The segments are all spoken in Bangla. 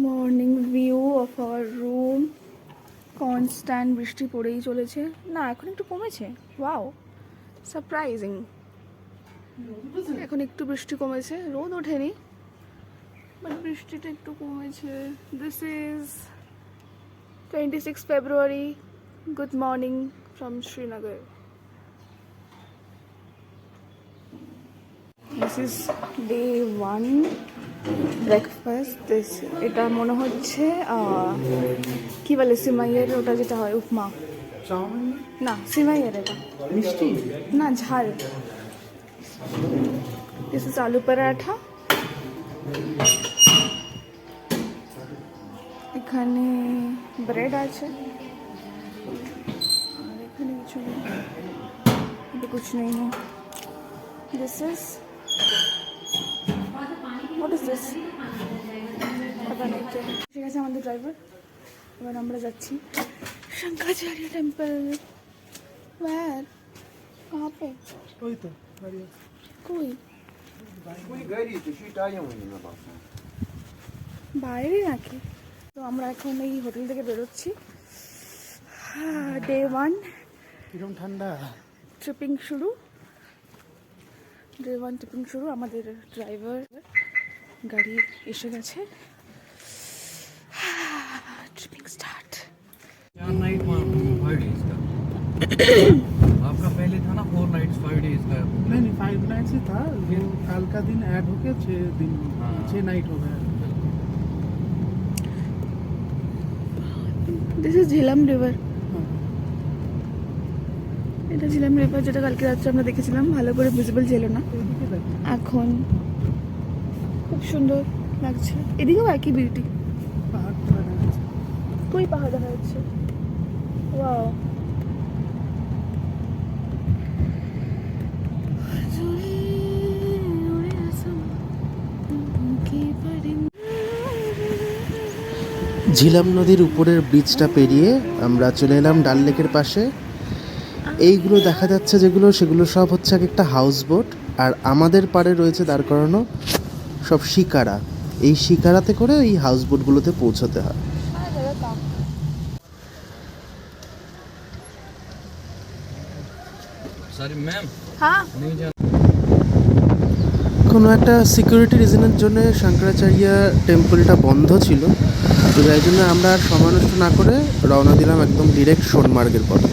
Morning view of our room. Constant বৃষ্টি পড়েই চলেছে, না এখন একটু কমেছে। Wow, surprising. এখন একটু বৃষ্টি কমেছে, রোদ ওঠেনি বাট বৃষ্টিটা একটু কমেছে। This is 26 February. Good morning from Srinagar. This is day 1 breakfast. This এটা মনে হচ্ছে কি বলে সিমাইয়ের ওটা যেটা হয় উপমা। না সিমাইয়ের, এটা মিষ্টি না ঝাল। This is আলু পরাঠা। এখানে ব্রেড আছে আর এখানে কিছু নেই, कुछ नहीं है। This is what is this? पता नहीं क्या। ঠিক আছে আমাদের ড্রাইভার। এবার আমরা যাচ্ছি শঙ্করাচার্য টেম্পল। Where? कहाँ पे? ওই তো গাড়ি আছে। कोई গাড়িতে সেটাই আমি না বাবা বাইরে নাকি? তো আমরা এখন এই হোটেল থেকে বেরোচ্ছি। ডে 1 কিরকম ঠান্ডা। ট্রিপিং শুরু, ডে 1 ট্রিপিং শুরু। আমাদের ড্রাইভার গাড়ি এসে গেছে। Tripping start. 4 नाइट 5 डेज का आपका पहले था ना 4 नाइट्स 5 डेज का। नहीं 5 नाइट्स ही था, ये कल का दिन ऐड होके 6 दिन 6 नाइट हो गया। This is Jhelum river. এটা ঝিলাম রিভার, যেটা কালকে রাত্রে আমরা দেখেছিলাম। ভালো করে ভিজিবল ছিল না, এখন খুব সুন্দর লাগছে। এদিকেও একই বিউটি, কই পাহাড় দেখা যাচ্ছে। ওয়াও, ঝিলাম নদীর উপরের ব্রিজটা পেরিয়ে আমরা চলে এলাম ডাল লেকের পাশে। এইগুলো দেখা যাচ্ছে যেগুলো, সেগুলো সব হচ্ছে একটা হাউস বোট, আর আমাদের পাড়ে রয়েছে দাঁড় করানো সব শিকারা। এই শিকারাতে করে এই হাউস বোটগুলোতে পৌঁছতে হয়। सॉरी मैम, হ্যাঁ नहीं जाना। কোনো একটা সিকিউরিটি রিজনের জন্য শঙ্করাচার্য টেম্পলটা বন্ধ ছিল, তো যাই জন্য আমরা আর সময় নষ্ট না করে রওনা দিলাম একদম ডিরেক্ট সোনমার্গের পথে।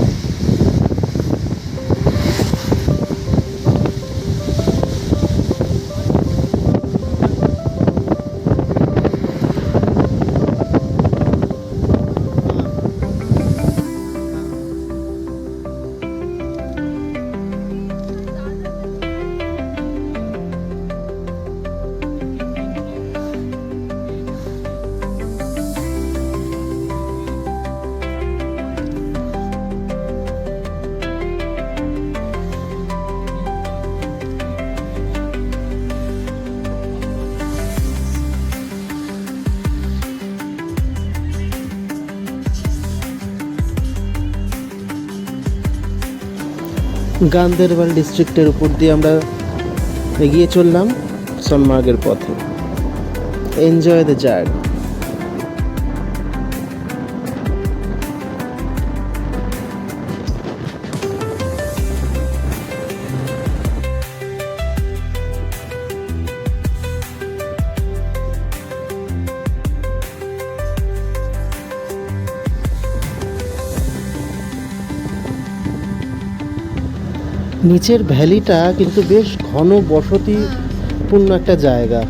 গান্দেরবাল ডিস্ট্রিক্টের উপর দিয়ে আমরা এগিয়ে চললাম সোনমার্গের পথে। Enjoy the journey. নিচের ভ্যালিটা কিন্তু বেশ ঘন বসতিপূর্ণ একটা জায়গা।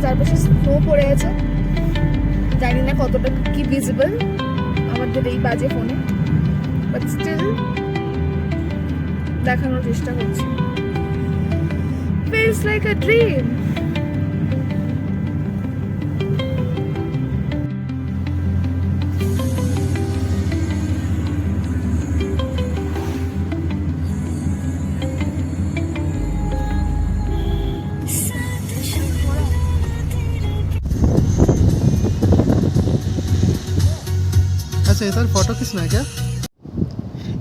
চারপাশে স্নো পড়ে আছে, জানি না কতটা কি ভিজিবল আমাদের এই বাজে ফোনে, বাট স্টিল দেখানোর চেষ্টা করছি। Feels like a dream. अच्छा इधर फोटो खींचना है क्या?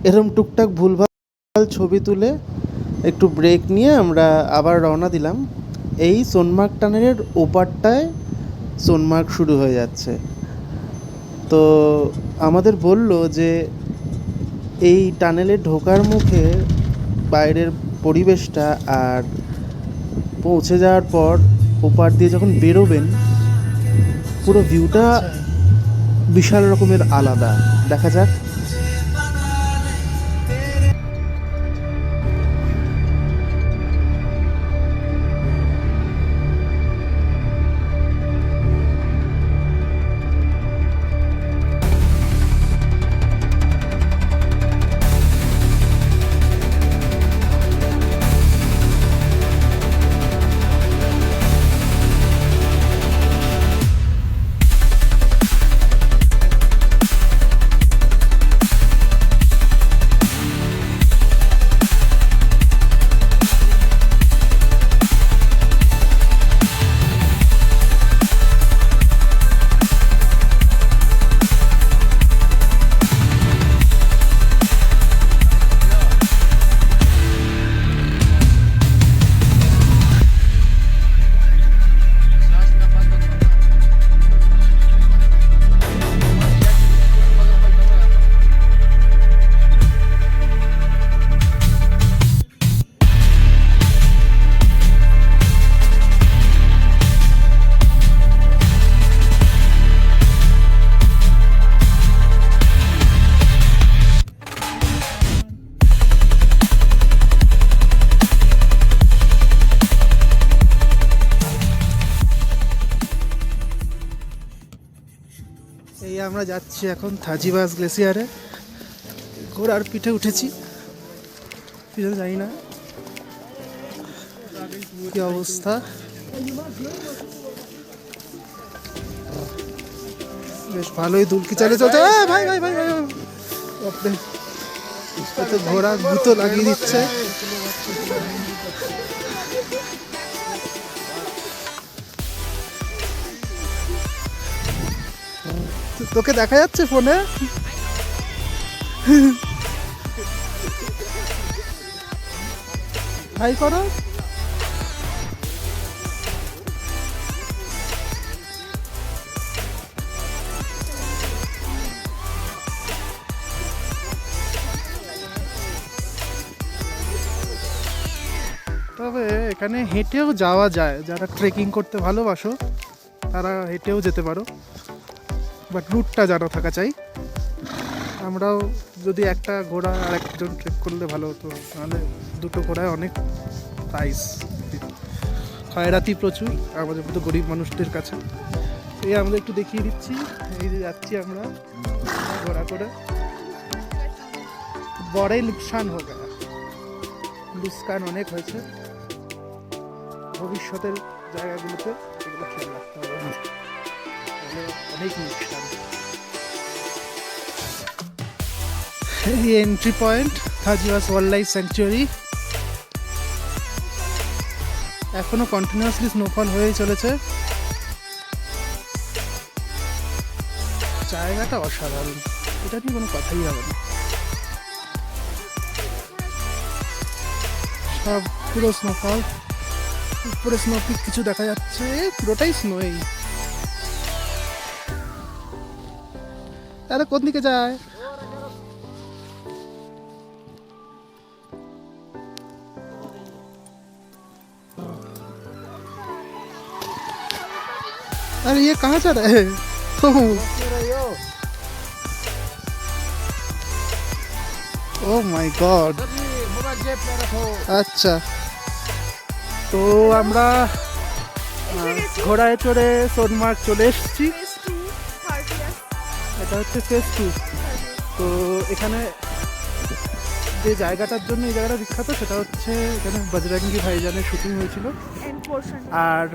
এরম টুকটাক ভুলভাল ছবি তুলে একটু ব্রেক নিয়ে আমরা আবার রওনা দিলাম। এই সোনমার্গ টানেলের ওপারটায় সোনমার্গ শুরু হয়ে যাচ্ছে। তো আমাদের বলল যে এই টানেলে ঢোকার মুখে বাইরের পরিবেশটা আর পৌঁছে যাওয়ার পর ওপার দিয়ে যখন বেরোবেন পুরো ভিউটা বিশাল রকমের আলাদা। দেখা যাক। এই আমরা যাচ্ছি এখন থাজিবাস গ্লেসিয়ারে। ঘোড়ার পিঠে উঠেছি, পিছনে যাই না কি অবস্থা। বেশ ভালোই দুলকি চালে চলছে। ভাই ভাই ভাই ভাই বাপরে, তো ঘোড়া গুঁতো লাগিয়ে দিচ্ছে। তোকে দেখা যাচ্ছে ফোনে? হাই করো। তবে এখানে হেঁটেও যাওয়া যায়, যারা ট্রেকিং করতে ভালোবাসো তারা হেঁটেও যেতে পারো, বাট রুটটা জানা থাকা চাই। আমরাও যদি একটা ঘোড়া আর একজন ট্রেক করলে ভালো হতো, নাহলে দুটো ঘোড়ায় অনেক প্রাইস, খয়রাতি প্রচুর আমাদের মতো গরিব মানুষদের কাছে। এই আমরা একটু দেখিয়ে দিচ্ছি, এই যে যাচ্ছি আমরা ঘোড়া করে। বড়াই লুকসান হয়ে গেল, লুসকান অনেক হয়েছে। ভবিষ্যতের জায়গাগুলোতে এগুলো খেয়াল রাখতে হবে, অনেক লুকসান। এই entry point Thajiwas wildlife sanctuary. এখনো কন্টিনিউয়াসলি স্নোফল হয়েই চলেছে। জায়গাটা অসাধারণ, এটা নিয়ে কোনো কথাই হবে না। সব পুরো স্নোফল, উপরে স্নো পিক কিছু দেখা যাচ্ছে, পুরোটাই স্নোই। তাহলে কোন দিকে যায়? अरे ये कहाँ जा रहा है? Oh my God. আচ্ছা, তো আমরা ঘোড়ায় চড়ে সোনমার্গ চলে এসেছি। Phase 2, 3rd year. এটা হচ্ছে ফেজ 2। তো এখানে যে জায়গাটার জন্য এই জায়গাটা বিখ্যাত সেটা হচ্ছে এখানে বজরঙ্গি ভাইজানের শুটিং হয়েছিল। End portion. আর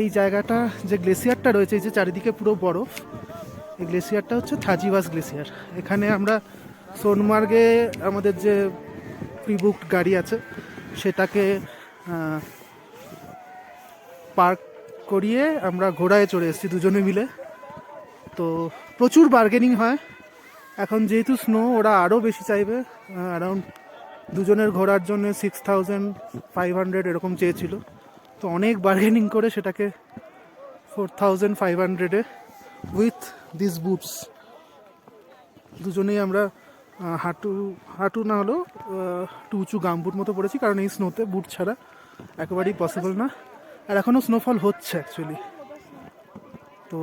এই জায়গাটা যে গ্লেসিয়ারটা রয়েছে, এই যে চারিদিকে পুরো বরফ, এই গ্লেসিয়ারটা হচ্ছে থাজিওয়াস গ্লেসিয়ার। এখানে আমরা সোনমার্গে আমাদের যে প্রিবুকড গাড়ি আছে সেটাকে পার্ক করিয়ে আমরা ঘোড়ায় চড়ে এসেছি দুজনে মিলে। তো প্রচুর বার্গেনিং হয়। এখন যেহেতু স্নো, ওরা আরও বেশি চাইবে, অ্যারাউন্ড দুজনের ঘোরার জন্য 6500 এরকম চেয়েছিল। তো অনেক বার্গেনিং করে সেটাকে 4500-এ উইথ দিস বুটস। দুজনেই আমরা হাঁটু না হলেও একটু উঁচু গামবুট মতো পড়েছি, কারণ এই স্নোতে বুট ছাড়া একেবারেই পসিবল না। আর এখনও স্নোফল হচ্ছে অ্যাকচুয়ালি। তো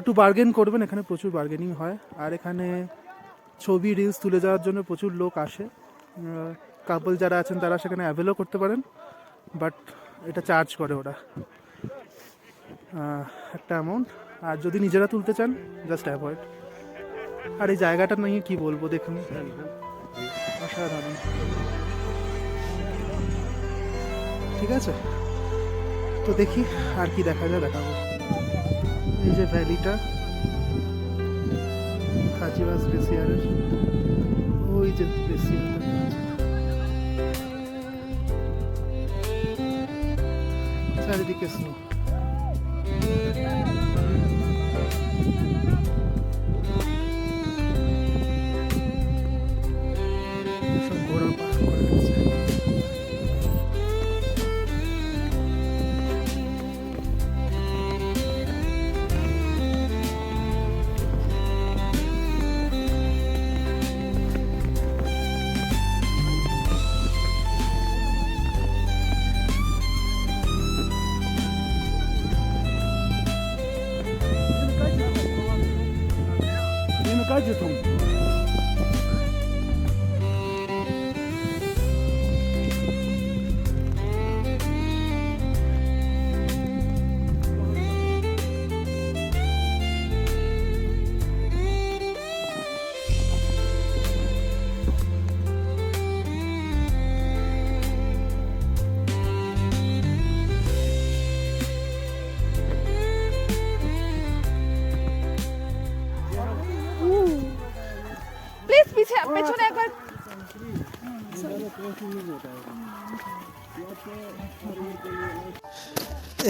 একটু বার্গেন করবেন, এখানে প্রচুর বার্গেনিং হয়। আর এখানে ছবি রিলস তুলে যাওয়ার জন্য প্রচুর লোক আসে। কাপল যারা আছেন তারা সেখানে অ্যাভেলও করতে পারেন, বাট এটা চার্জ করে ওরা একটা অ্যামাউন্ট। আর যদি নিজেরা তুলতে চান জাস্ট অ্যাভয়েড। আর এই জায়গাটা নিয়ে কি বলবো, দেখুন অসাধারণ। ঠিক আছে, তো দেখি আর কি দেখা যায়, দেখাবো। এই যে ভ্যালিটা থাজিওয়াস গ্লেসিয়ারের, ওই যে গ্লেসিয়ার, চারিদিকে স্নো। সব ঘোড়া পার করে গেছে। প্লিজ পেছনে একবার।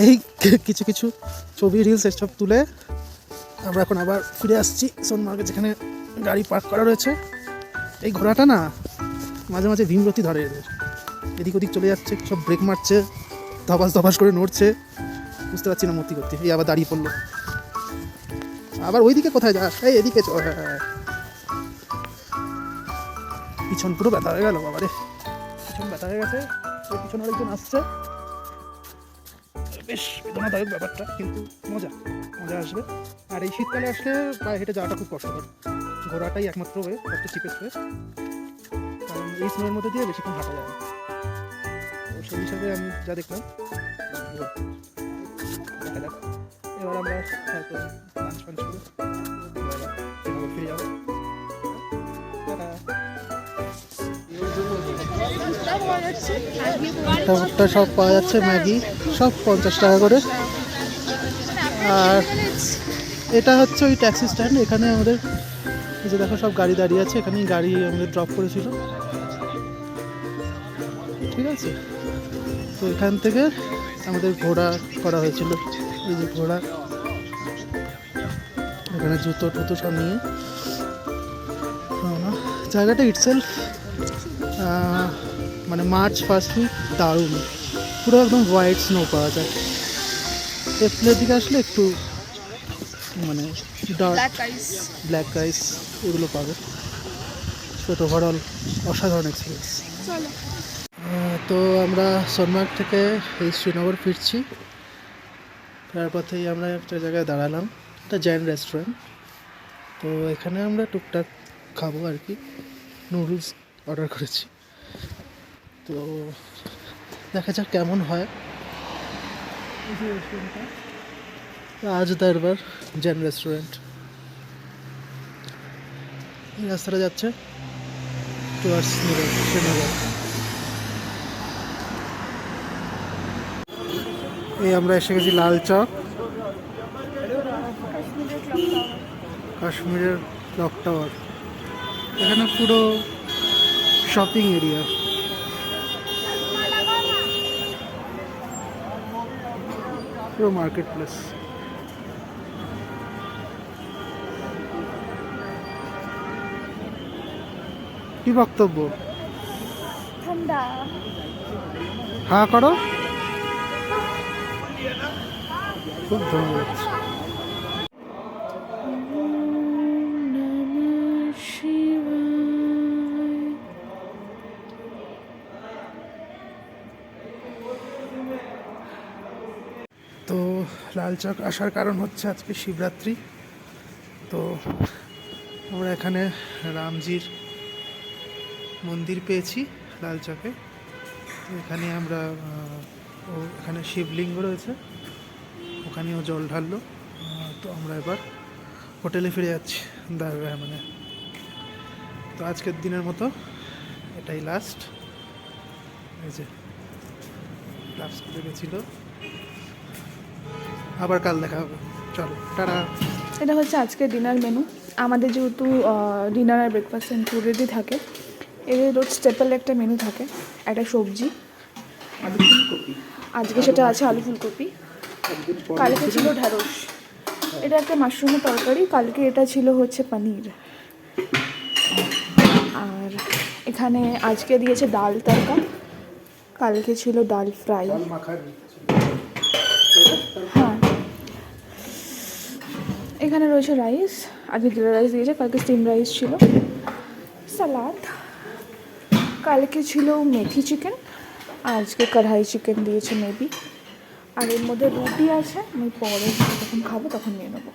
এই কিছু কিছু ছবি রিলস এসব তুলে আমরা এখন আবার ফিরে আসছি সোনমার্গে, যেখানে গাড়ি পার্ক করা রয়েছে। এই ঘোড়াটা না মাঝে মাঝে ভীমরতি ধরে, এদের এদিক ওদিক চলে যাচ্ছে, সব ব্রেক মারছে, ধপাস ধপাস করে নড়ছে, বুঝতে পারছি না মতি করতে। এই আবার দাঁড়িয়ে পড়লো, আবার ওইদিকে কোথায় যাস, এই এদিকে চল। পিছন পুরো ব্যথা হয়ে গেল বাবারে, পিছন ব্যথা হয়ে গেছে। ওই পিছনে আরেকজন আসছে, বেশ বেদনাদায়ক ব্যাপারটা, কিন্তু মজা আসবে। আর এই শীতকালে আসলে পায়ে হেঁটে যাওয়াটা খুব কষ্টকর। ঘোড়াটাই একমাত্র ওয়ে, সবচেয়ে চিপেস্ট ওয়ে, কারণ এই স্নোয়ের মধ্যে দিয়ে বেশিক্ষণ হাঁটা যায় না। তো সেই হিসাবে আমি যা দেখলাম, দেখা যাক। এবার আমরা হয়তো লাঞ্চ ফাঞ্চ করে ফিরে যাবো। টাটা। সব পাওয়া যাচ্ছে, ম্যাগি সব 50 টাকা করে। আর এটা হচ্ছে ওই ট্যাক্সি স্ট্যান্ড, এখানে আমাদের এই যে দেখো সব গাড়ি দাঁড়িয়ে আছে, এখানেই গাড়ি আমাদের ড্রপ করেছিল। ঠিক আছে, তো এখান থেকে আমাদের ঘোড়া করা হয়েছিল। এই যে ঘোড়া, এখানে জুতো টুতো সব নিয়ে জায়গাটা ইটসেলফ মানে মার্চ ফার্স্ট উইক দারুণ, পুরো একদম হোয়াইট স্নো পাওয়া যায়। এপ্রিলের দিকে আসলে একটু মানে ব্ল্যাক আইস এগুলো পাবে। তো ওভারঅল অসাধারণ এক্সপিরিয়েন্স। তো আমরা সোনমার্গ থেকে এই শ্রীনগর ফিরছি। ফেরার পথেই আমরা একটা জায়গায় দাঁড়ালাম, একটা জৈন রেস্টুরেন্ট। তো এখানে আমরা টুকটাক খাবো আর কি, নুডলস অর্ডার করেছি। তো দেখা যাক কেমন হয়। इसी रेस्टोरेंट का। आज दरबार जैन रेस्टोरेंट। এই রাস্তাটা যাচ্ছে টুয়ার্ডস শ্রীনগর। এই আমরা এসে গেছি লাল চক, কাশ্মীরের ক্লক টাওয়ার। এখানে পুরো শপিং এরিয়া। পুরো মার্কেট প্লেস। কি বক্তব্য? ঠান্ডা। হ্যাঁ করো। খুব ধন্যবাদ। তো লাল চক আসার কারণ হচ্ছে আজকে শিবরাত্রি। তো আমরা এখানে রামজির মন্দির পেয়েছি লাল চকে। তো এখানে আমরা এখানে শিবলিঙ্গ রয়েছে, ওখানেও জল ঢাললো। তো আমরা এবার হোটেলে ফিরে যাচ্ছি মানে। তো আজকের দিনের মতো এটাই লাস্ট। এই যে লাস্ট করে গেছিলো, আবার কাল দেখা হবে। চলো টাটা। এটা হচ্ছে আজকের ডিনার মেনু। আমাদের যেহেতু ডিনার আর ব্রেকফাস্ট ইনক্লুডেডই থাকে, এদের রোজ স্টেপল একটা মেনু থাকে, একটা সবজি। আজকে সেটা আছে আলু ফুলকপি, কালকে ছিল ঢ্যাঁড়স, এটা একটা মাশরুমের তরকারি, কালকে এটা ছিল হচ্ছে পনির। আর এখানে আজকে দিয়েছে ডাল তড়কা, কালকে ছিল ডাল ফ্রাই। হ্যাঁ, এখানে রয়েছে রাইস, আজকে জিরা রাইস দিয়েছে, কালকে স্টিম রাইস ছিল, সালাদ, কালকে ছিল মেথি চিকেন, আজকে কড়াই চিকেন দিয়েছে মেবি। আর এর মধ্যে রুটি আছে, আমি পরে যখন খাবো তখন নিয়ে নেবো।